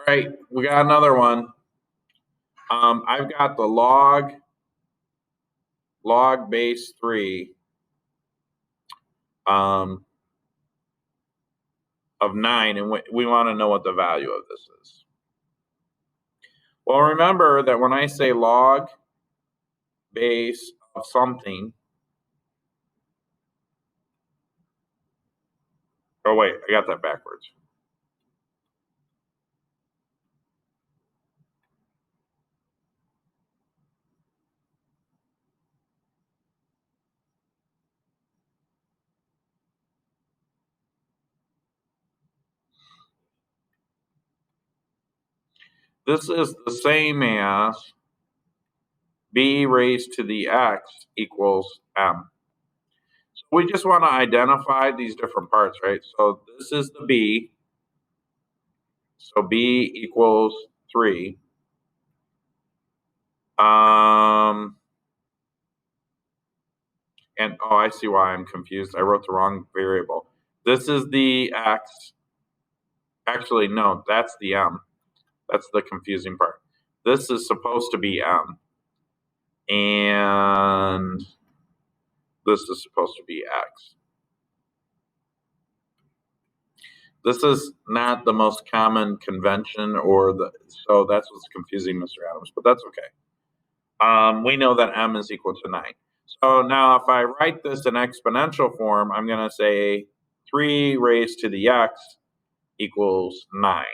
right, we got another one. I've got the log base 3 of 9, and we want to know what the value of this is. Well, remember that when I say log base of something, oh wait, I got that backwards. This is the same as b raised to the x equals m. So we just want to identify these different parts, right? So this is the b. So b equals 3. And oh, I see why I'm confused. I wrote the wrong variable. This is the x. Actually, no, that's the m. That's the confusing part. This is supposed to be m. And this is supposed to be x. This is not the most common convention, so that's what's confusing Mr. Adams, but that's okay. We know that m is equal to 9. So now if I write this in exponential form, I'm going to say 3 raised to the x equals 9.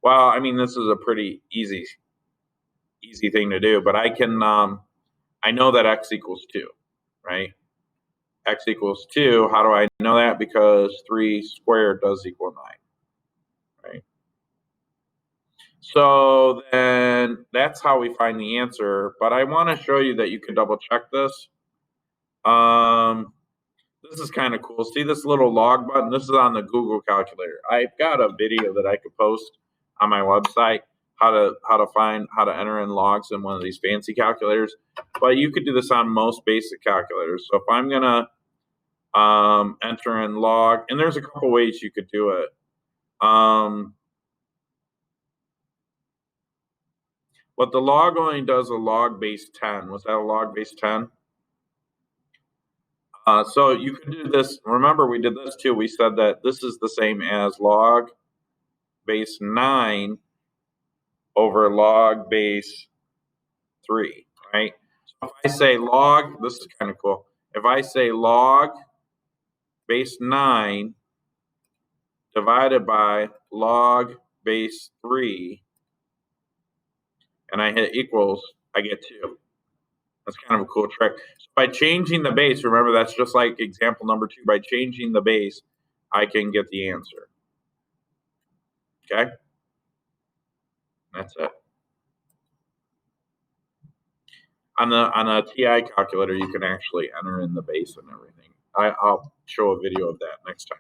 Well, I mean, this is a pretty easy thing to do, but I know that x equals 2, right? X equals 2. How do I know that? Because 3 squared does equal 9, right? So then that's how we find the answer, but I want to show you that you can double check this. This is kind of cool. See this little log button? This is on the Google calculator. I've got a video that I could post on my website how to enter in logs in one of these fancy calculators. But you could do this on most basic calculators. So if I'm gonna enter in log, and there's a couple ways you could do it. What the log only does a log base 10. Was that a log base 10? So you could do this. Remember, we did this too. We said that this is the same as log base 9 over log base 3, right? So if I say log, this is kind of cool. If I say log base 9 divided by log base 3, and I hit equals, I get 2. That's kind of a cool trick. So by changing the base, remember that's just like example number 2. By changing the base, I can get the answer. Okay? That's it. On a TI calculator, you can actually enter in the base and everything. I'll show a video of that next time.